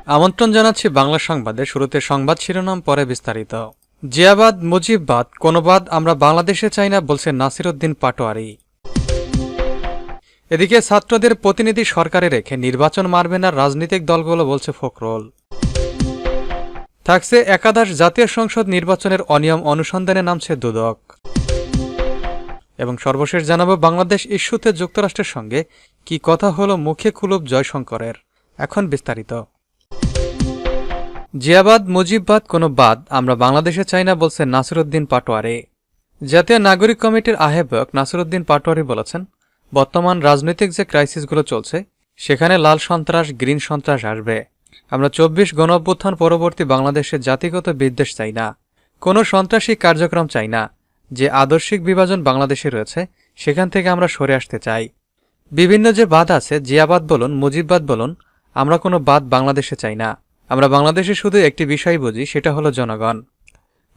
আমন্ত্রণ জানাচ্ছি বাংলা সংবাদে। শুরুতে সংবাদ শিরোনাম, পরে বিস্তারিত। জিয়াবাদ মুজিববাদ কোনো বাদ আমরা বাংলাদেশে চাই না, বলছে নাসিরউদ্দিন পাটোয়ারি। এদিকে ছাত্রদের প্রতিনিধি সরকারে রেখে নির্বাচন মারবে না রাজনৈতিক দলগুলো, বলছে ফখরুল। থাকছে একাদশ জাতীয় সংসদ নির্বাচনের অনিয়ম অনুসন্ধানে নামছে দুদক। এবং সর্বশেষ জানাবো বাংলাদেশ ইস্যুতে যুক্তরাষ্ট্রের সঙ্গে কি কথা হলো মুখে কুলুপ জয়শঙ্করের। এখন বিস্তারিত। জিয়াবাদ মুজিববাদ কোনো বাদ আমরা বাংলাদেশে চাই না, বলছে নাসিরউদ্দিন পাটোয়ারি। জাতীয় নাগরিক কমিটির আহ্বায়ক নাসিরউদ্দিন পাটোয়ারি বলেছেন, বর্তমান রাজনৈতিক যে ক্রাইসিসগুলো চলছে সেখানে লাল সন্ত্রাস, গ্রিন সন্ত্রাস আসবে। আমরা ২৪ গণঅভ্যুত্থান পরবর্তী বাংলাদেশে জাতিগত বিদ্বেষ চাই না, কোনো সন্ত্রাসী কার্যক্রম চাই না। যে আদর্শিক বিভাজন বাংলাদেশে রয়েছে সেখান থেকে আমরা সরে আসতে চাই। বিভিন্ন যে বাদ আছে, জিয়াবাদ বলুন, মুজিববাদ বলুন, আমরা কোনো বাদ বাংলাদেশে চাই না। আমরা বাংলাদেশে শুধু একটি বিষয় বুঝি, সেটা হলো জনগণ।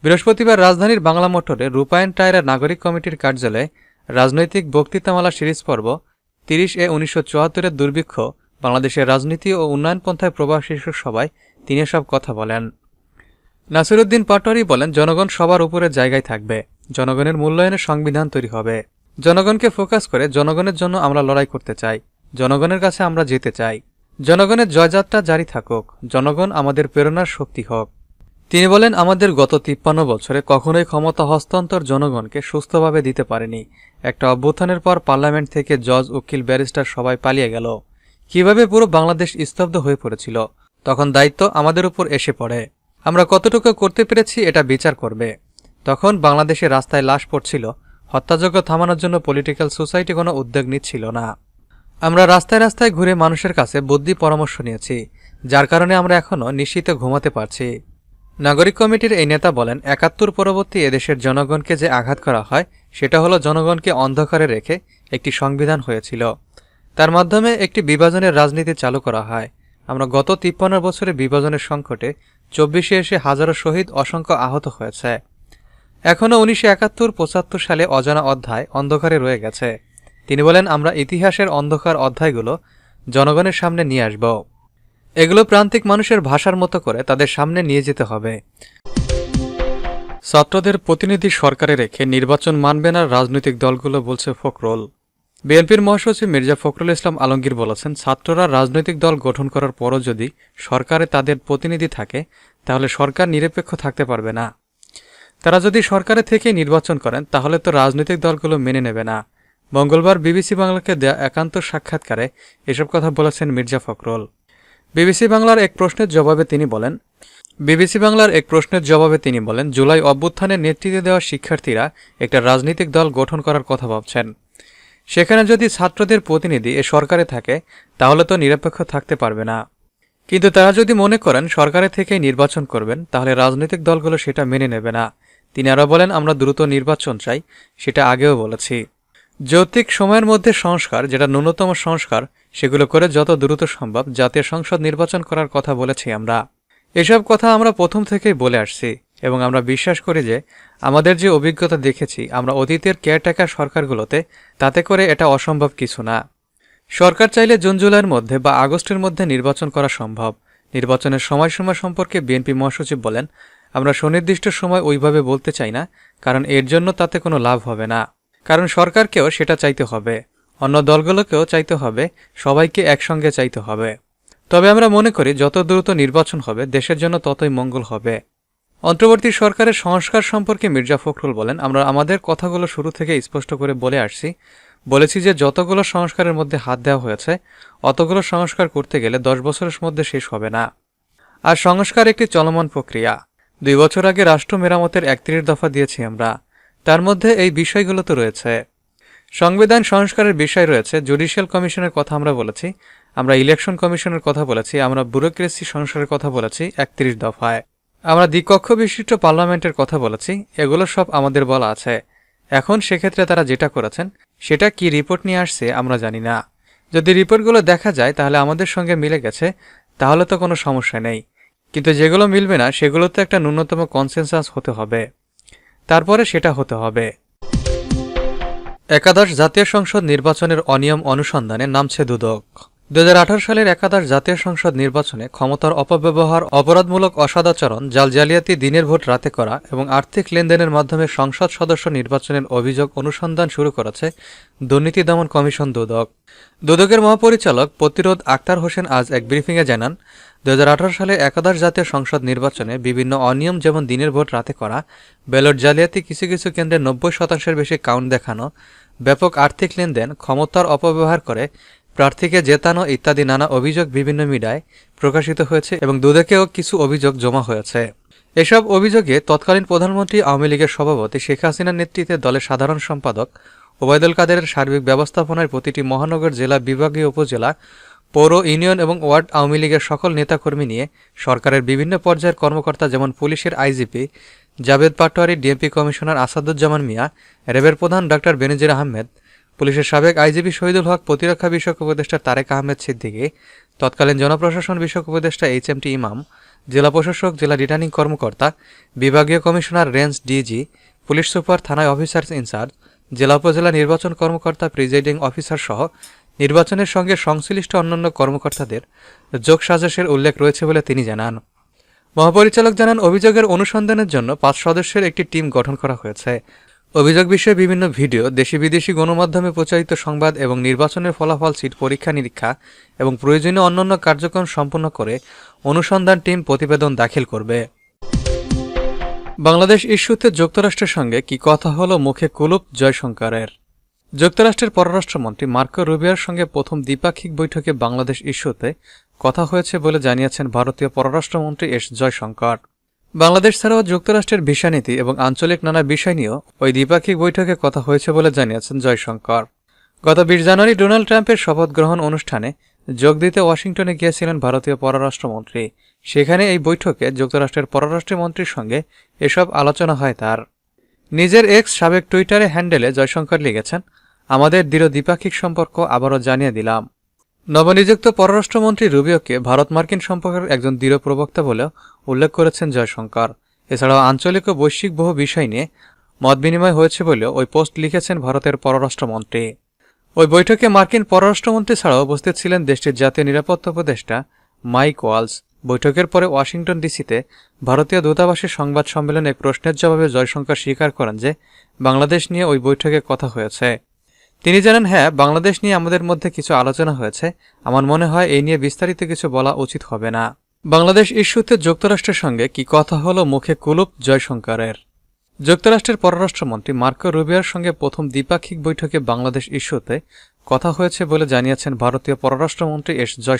বৃহস্পতিবার রাজধানীর বাংলা মোটরে রূপায়ণ টায়রা নাগরিক কমিটির কার্যালয়ে রাজনৈতিক বক্তৃতামালা সিরিজ পর্ব ৩০/১৯৭৪-এর দুর্ভিক্ষ বাংলাদেশের রাজনীতি ও উন্নয়ন পন্থায় প্রবাহ শীর্ষক সভায় তিনি এসব কথা বলেন। নাসিরউদ্দিন পাটোয়ারি বলেন, জনগণ সবার উপরে জায়গায় থাকবে, জনগণের মূল্যায়নে সংবিধান তৈরি হবে। জনগণকে ফোকাস করে জনগণের জন্য আমরা লড়াই করতে চাই, জনগণের কাছে আমরা যেতে চাই। জনগণের জয়যাত্রা জারি থাকুক, জনগণ আমাদের প্রেরণার শক্তি হোক। তিনি বলেন, আমাদের গত ৫৩ বছরে কখনোই ক্ষমতা হস্তান্তর জনগণকে সুস্থভাবে দিতে পারেনি। একটা অভ্যুত্থানের পর পার্লামেন্ট থেকে জজ, উকিল, ব্যারিস্টার সবাই পালিয়ে গেল। কিভাবে পুরো বাংলাদেশ স্তব্ধ হয়ে পড়েছিল, তখন দায়িত্ব আমাদের উপর এসে পড়ে। আমরা কতটুকু করতে পেরেছি এটা বিচার করবে। তখন বাংলাদেশে রাস্তায় লাশ পড়ছিল, হত্যাযজ্ঞ থামানোর জন্য পলিটিক্যাল সোসাইটি কোনো উদ্যোগ নিচ্ছিল না। আমরা রাস্তায় রাস্তায় ঘুরে মানুষের কাছে বুদ্ধি পরামর্শ নিয়েছি, যার কারণে আমরা এখনও নিশ্চিন্তে ঘুমাতে পারছি। নাগরিক কমিটির এই নেতা বলেন, ৭১ পরবর্তী এদেশের জনগণকে যে আঘাত করা হয় সেটা হলো জনগণকে অন্ধকারে রেখে একটি সংবিধান হয়েছিল, তার মাধ্যমে একটি বিভাজনের রাজনীতি চালু করা হয়। আমরা গত ৫৩ বছরে বিভাজনের সংকটে ২৪-এ এসে হাজারো শহীদ, অসংখ্য আহত হয়েছে। এখনও ১৯৭১-৭৫ সালে অজানা অধ্যায় অন্ধকারে রয়ে গেছে। তিনি বলেন, আমরা ইতিহাসের অন্ধকার অধ্যায়গুলো জনগণের সামনে নিয়ে আসব। এগুলো প্রান্তিক মানুষের ভাষার মতো করে তাদের সামনে নিয়ে যেতে হবে। ছাত্রদের প্রতিনিধি সরকারে রেখে নির্বাচন মানবে না রাজনৈতিক দলগুলো, বলছে ফখরুল। বিএনপির মহাসচিব মির্জা ফখরুল ইসলাম আলমগীর বলেছেন, ছাত্ররা রাজনৈতিক দল গঠন করার পরও যদি সরকারে তাদের প্রতিনিধি থাকে তাহলে সরকার নিরপেক্ষ থাকতে পারবে না। তারা যদি সরকারে থেকে নির্বাচন করেন তাহলে তো রাজনৈতিক দলগুলো মেনে নেবে না। মঙ্গলবার বিবিসি বাংলাকে দেয়া একান্ত সাক্ষাৎকারে এসব কথা বলেছেন মির্জা ফখরুল। বিবিসি বাংলার এক প্রশ্নের জবাবে তিনি বলেন, জুলাই অভ্যুত্থানের নেতৃত্ব দেওয়া শিক্ষার্থীরা একটা রাজনৈতিক দল গঠন করার কথা ভাবছেন। সেখানে যদি ছাত্রদের প্রতিনিধি এ সরকারে থাকে তাহলে তো নিরপেক্ষ থাকতে পারবে না। কিন্তু তারা যদি মনে করেন সরকারে থেকেই নির্বাচন করবেন তাহলে রাজনৈতিক দলগুলো সেটা মেনে নেবে না। তিনি আরও বলেন, আমরা দ্রুত নির্বাচন চাই, সেটা আগেও বলেছি। যৌক্তিক সময়ের মধ্যে সংস্কার, যেটা ন্যূনতম সংস্কার, সেগুলো করে যত দ্রুত সম্ভব জাতীয় সংসদ নির্বাচন করার কথা বলেছি আমরা। এসব কথা আমরা প্রথম থেকেই বলে আসছি এবং আমরা বিশ্বাস করি যে আমাদের যে অভিজ্ঞতা দেখেছি আমরা অতীতের কেয়ারটেকার সরকারগুলোতে, তাতে করে এটা অসম্ভব কিছু না। সরকার চাইলে জুন জুলাইয়ের মধ্যে বা আগস্টের মধ্যে নির্বাচন করা সম্ভব। নির্বাচনের সময়সীমা সম্পর্কে বিএনপি মহাসচিব বলেন, আমরা সুনির্দিষ্ট সময় ওইভাবে বলতে চাই না, কারণ এর জন্য তাতে কোনো লাভ হবে না। কারণ সরকারকেও সেটা চাইতে হবে, অন্য দলগুলোকেও চাইতে হবে, সবাইকে একসঙ্গে চাইতে হবে। তবে আমরা মনে করি যত দ্রুত নির্বাচন হবে দেশের জন্য ততই মঙ্গল হবে। অন্তর্বর্তী সরকারের সংস্কার সম্পর্কে মির্জা ফখরুল বলেন, আমরা আমাদের কথাগুলো শুরু থেকে স্পষ্ট করে বলেছি যে যতগুলো সংস্কারের মধ্যে হাত দেওয়া হয়েছে অতগুলো সংস্কার করতে গেলে ১০ বছরের মধ্যে শেষ হবে না। আর সংস্কার একটি চলমান প্রক্রিয়া। ২ বছর আগে রাষ্ট্র মেরামতের ৩১ দফা দিয়েছি আমরা, তার মধ্যে এই বিষয়গুলো তো রয়েছে। সংবিধান সংস্কারের বিষয় রয়েছে, জুডিশিয়াল কমিশনের কথা আমরা বলেছি, আমরা ইলেকশন কমিশনের কথা বলেছি, আমরা ব্যুরোক্রেসি সংস্কারের কথা বলেছি ৩১ দফায়, আমরা দ্বিকক্ষ বিশিষ্ট পার্লামেন্টের কথা বলেছি। এগুলো সব আমাদের বলা আছে। এখন সেক্ষেত্রে তারা যেটা করেছেন সেটা কি রিপোর্ট নিয়ে আসছে আমরা জানি না। যদি রিপোর্টগুলো দেখা যায় তাহলে আমাদের সঙ্গে মিলে গেছে, তাহলে তো কোনো সমস্যা নেই। কিন্তু যেগুলো মিলবে না সেগুলোতে একটা ন্যূনতম কনসেনসাস হতে হবে, তারপরে সেটা হতে হবে। একাদশ জাতীয় সংসদ নির্বাচনের অনিয়ম অনুসন্ধানে নামছে দুদক। 2018 সালের একাদশ জাতীয় সংসদ নির্বাচনে ক্ষমতার অপব্যবহার, অপরাধমূলক অসদাচরণ, জালিয়াতি, দিনের ভোট রাতে করা এবং আর্থিক লেনদেনের মাধ্যমে সংসদ সদস্য নির্বাচনের অভিযোগ অনুসন্ধান শুরু করেছে দুর্নীতি দমন কমিশন দুদক। দুদকের মহাপরিচালক প্রতিরোধ আক্তার হোসেন আজ এক ব্রিফিংয়ে জানান, 2018 সালে একাদশ জাতীয় সংসদ নির্বাচনে বিভিন্ন অনিয়ম যেমন দিনের ভোট রাতে করা, ব্যালট জালিয়াতি, কিছু কিছু কেন্দ্রে 90% বেশি কাউন্ট দেখানো, ব্যাপক আর্থিক লেনদেন, ক্ষমতার অপব্যবহার করে প্রার্থীকে জেতানো ইত্যাদি নানা অভিযোগ বিভিন্ন মিডিয়ায় প্রকাশিত হয়েছে এবং দুদকেও কিছু অভিযোগ জমা হয়েছে। এসব অভিযোগে তৎকালীন প্রধানমন্ত্রী, আওয়ামী লীগের সভাপতি শেখ হাসিনার নেতৃত্বে দলের সাধারণ সম্পাদক ওবায়দুল কাদেরের সার্বিক ব্যবস্থাপনায় প্রতিটি মহানগর, জেলা, বিভাগীয়, উপজেলা, পৌর, ইউনিয়ন এবং ওয়ার্ড আওয়ামী লীগের সকল নেতাকর্মী নিয়ে সরকারের বিভিন্ন পর্যায়ের কর্মকর্তা যেমন পুলিশের IGP Javed Patwari, DMP commissioner Asaduzzaman Mia, র্যাবের প্রধান ডা বেনজির আহমেদ, পুলিশের সাবেক আইজিপি শহীদুল হক, প্রতিরক্ষা বিষয়ক উপদেষ্টা তারেক আহমেদ সিদ্দিকী, তৎকালীন জনপ্রশাসন বিষয়ক উপদেষ্টা HMT ইমাম, জেলা প্রশাসক, জেলা রিটার্নিং কর্মকর্তা, বিভাগীয় commissioner, range DG, police super, থানায় অফিসার্স ইনচার্জ, জেলা উপজেলা নির্বাচন কর্মকর্তা, প্রিজাইডিং অফিসার সহ নির্বাচনের সঙ্গে সংশ্লিষ্ট অন্যান্য কর্মকর্তাদের যোগসাজশের উল্লেখ রয়েছে বলে তিনি জানান। মহাপরিচালক জানান, অভিযোগের অনুসন্ধানের জন্য 5 সদস্যের একটি টিম গঠন করা হয়েছে। অভিযোগ বিষয়ে বিভিন্ন ভিডিও, দেশি বিদেশি গণমাধ্যমে প্রচারিত সংবাদ এবং নির্বাচনের ফলাফল, সিট পরীক্ষা নিরীক্ষা এবং প্রয়োজনীয় অন্যান্য কার্যক্রম সম্পন্ন করে অনুসন্ধান টিম প্রতিবেদন দাখিল করবে। বাংলাদেশ ইস্যুতে যুক্তরাষ্ট্রের সঙ্গে কি কথা হলো, মুখে কুলুপ জয়শঙ্করের। যুক্তরাষ্ট্রের পররাষ্ট্রমন্ত্রী মার্কো রুবিওর সঙ্গে প্রথম দ্বিপাক্ষিক বৈঠকে বাংলাদেশ ইস্যুতে কথা হয়েছে বলে জানিয়েছেন ভারতীয় পররাষ্ট্রমন্ত্রী এস জয়শঙ্কর। বাংলাদেশ ছাড়াও যুক্তরাষ্ট্রের ভিসা নীতি এবং আঞ্চলিক নানা বিষয় নিয়েও ওই দ্বিপাক্ষিক বৈঠকে কথা হয়েছে বলে জানিয়েছেন জয়শঙ্কর। গত 20 জানুয়ারি ডোনাল্ড ট্রাম্পের শপথ গ্রহণ অনুষ্ঠানে যোগ দিতে ওয়াশিংটনে গিয়েছিলেন ভারতীয় পররাষ্ট্রমন্ত্রী। সেখানে এই বৈঠকে যুক্তরাষ্ট্রের পররাষ্ট্রমন্ত্রীর সঙ্গে এসব আলোচনা হয় তার। নিজের এক্স সাবেক টুইটারে হ্যান্ডেলে জয়শঙ্কর লিখেছেন, আমাদের দৃঢ় দ্বিপাক্ষিক সম্পর্ক আবারও জানিয়ে দিলাম। নবনিযুক্ত পররাষ্ট্রমন্ত্রী রুবিওকে ভারত মার্কিন সম্পর্কের একজন দৃঢ় প্রবক্তা বলেও উল্লেখ করেছেন জয়শঙ্কর। এছাড়াও আঞ্চলিক ও বৈশ্বিক বহু বিষয় নিয়ে মত বিনিময় হয়েছে বলেও ওই পোস্ট লিখেছেন ভারতের পররাষ্ট্রমন্ত্রী। ওই বৈঠকে মার্কিন পররাষ্ট্রমন্ত্রী ছাড়াও উপস্থিত ছিলেন দেশটির জাতীয় নিরাপত্তা উপদেষ্টা মাইক ওয়ালস। বৈঠকের পরে ওয়াশিংটন ডিসিতে ভারতীয় দূতাবাসের সংবাদ সম্মেলনে এক প্রশ্নের জবাবে জয়শঙ্কর স্বীকার করেন যে বাংলাদেশ নিয়ে ওই বৈঠকে কথা হয়েছে। তিনি জানান, হ্যাঁ, বাংলাদেশ নিয়ে আমাদের মধ্যে কিছু আলোচনা হয়েছে। আমার মনে হয় এই নিয়ে বিস্তারিত কিছু বলা উচিত হবে না। বাংলাদেশ ইস্যুতে যুক্তরাষ্ট্রের সঙ্গে কি কথা হলো, মুখে কুলুপ জয়শঙ্করের। যুক্তরাষ্ট্রের পররাষ্ট্রমন্ত্রী মার্কো রুবিওর সঙ্গে প্রথম দ্বিপাক্ষিক বৈঠকে বাংলাদেশ ইস্যুতে কথা হয়েছে বলে জানিয়েছেন ভারতীয় পররাষ্ট্রমন্ত্রী এস জয়শঙ্কর।